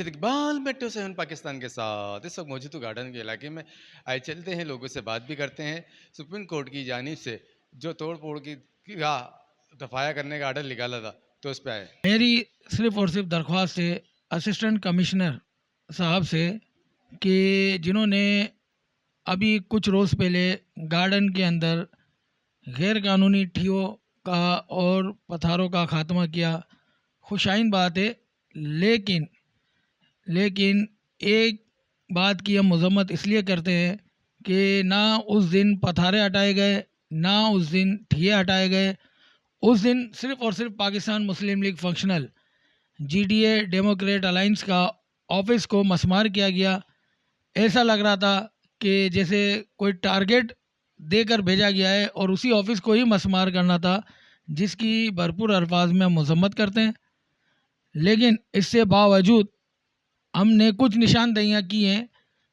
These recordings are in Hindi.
मुझे इकबाल मेट्रो 7 पाकिस्तान के साथ इस वक्त मौजूद हूँ गार्डन के इलाके में। आए चलते हैं, लोगों से बात भी करते हैं। सुप्रीम कोर्ट की जानिब से जो तोड़ फोड़ का दफाया करने का आर्डर निकाला था, तो उस पर आए। मेरी सिर्फ और सिर्फ दरख्वास्त है असिस्टेंट कमिश्नर साहब से कि जिन्होंने अभी कुछ रोज़ पहले गार्डन के अंदर गैर कानूनी ठियों का और पत्थरों का ख़ात्मा किया, खुशाइन बात है। लेकिन लेकिन एक बात की हम मजम्मत इसलिए करते हैं कि ना उस दिन पथारे हटाए गए, ना उस दिन ठिये हटाए गए। उस दिन सिर्फ़ और सिर्फ Pakistan Muslim League Functional GDA democrat alliance का ऑफिस को मसमार किया गया। ऐसा लग रहा था कि जैसे कोई टारगेट देकर भेजा गया है और उसी ऑफिस को ही मसमार करना था, जिसकी भरपूर अल्फाज में हम मजम्मत करते हैं। लेकिन इससे बावजूद हमने कुछ निशानदहियाँ की हैं,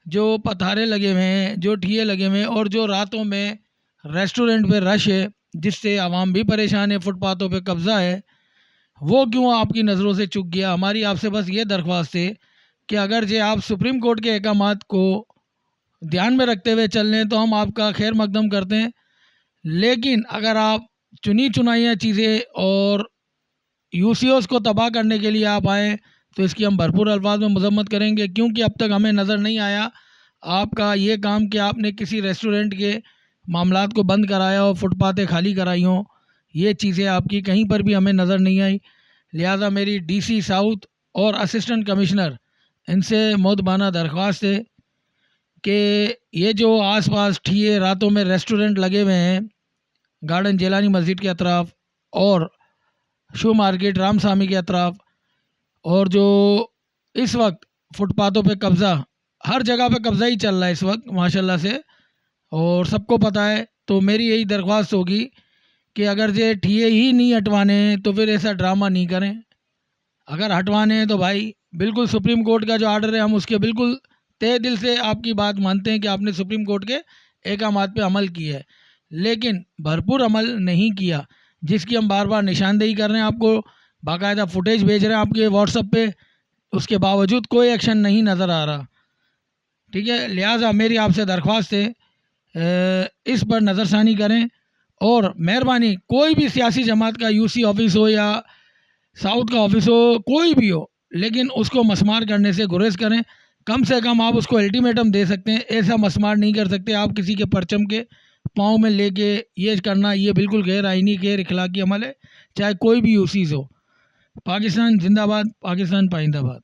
जो पथारे लगे हुए हैं, जो ठिये लगे हुए हैं, और जो रातों में रेस्टोरेंट पे रश है जिससे आवाम भी परेशान है, फुटपाथों पे कब्ज़ा है, वो क्यों आपकी नज़रों से चूक गया। हमारी आपसे बस ये दरख्वास्त है कि अगर जे आप सुप्रीम कोर्ट के अहकामात को ध्यान में रखते हुए चल रहे हैं तो हम आपका खैर मकदम करते हैं। लेकिन अगर आप चुनी चुनाई चीज़ें और यूसीओस को तबाह करने के लिए आप आएँ तो इसकी हम भरपूर अल्फाज में मजम्मत करेंगे, क्योंकि अब तक हमें नज़र नहीं आया आपका ये काम कि आपने किसी रेस्टोरेंट के मामलात को बंद कराया हो, फुटपातें खाली कराई हों। ये चीज़ें आपकी कहीं पर भी हमें नज़र नहीं आई। लिहाजा मेरी डीसी साउथ और असिस्टेंट कमिश्नर इनसे मोदबाना दरख्वास्त है कि ये जो आसपास ठिये रातों में रेस्टोरेंट लगे हुए हैं गार्डन जेलानी मस्जिद के अतराफ़ और शू मार्केट रामसामी के अतराफ़, और जो इस वक्त फुटपाथों पे कब्ज़ा, हर जगह पे कब्ज़ा ही चल रहा है इस वक्त माशाल्लाह से, और सबको पता है। तो मेरी यही दरख्वास्त होगी कि अगर ये ठिये ही नहीं हटवाने हैं तो फिर ऐसा ड्रामा नहीं करें। अगर हटवाने हैं तो भाई बिल्कुल सुप्रीम कोर्ट का जो आर्डर है हम उसके बिल्कुल तहे दिल से आपकी बात मानते हैं कि आपने सुप्रीम कोर्ट के अहकामात पे अमल किया है, लेकिन भरपूर अमल नहीं किया, जिसकी हम बार बार निशानदेही कर रहे हैं। आपको बाकायदा फुटेज भेज रहे हैं आपके व्हाट्सएप पे, उसके बावजूद कोई एक्शन नहीं नज़र आ रहा। ठीक है, लिहाजा मेरी आपसे दरख्वास्त है इस पर नज़रसानी करें, और मेहरबानी कोई भी सियासी जमात का यूसी ऑफिस हो या साउथ का ऑफिस हो, कोई भी हो, लेकिन उसको मसमार करने से गुरेज करें। कम से कम आप उसको अल्टीमेटम दे सकते हैं, ऐसा मसमार नहीं कर सकते आप किसी के परचम के पाँव में लेके। ये करना ये बिल्कुल गैर आइनी गैर इखलाकी अमल है, चाहे कोई भी यूसीज हो। पाकिस्तान जिंदाबाद, पाकिस्तान पाइंदाबाद।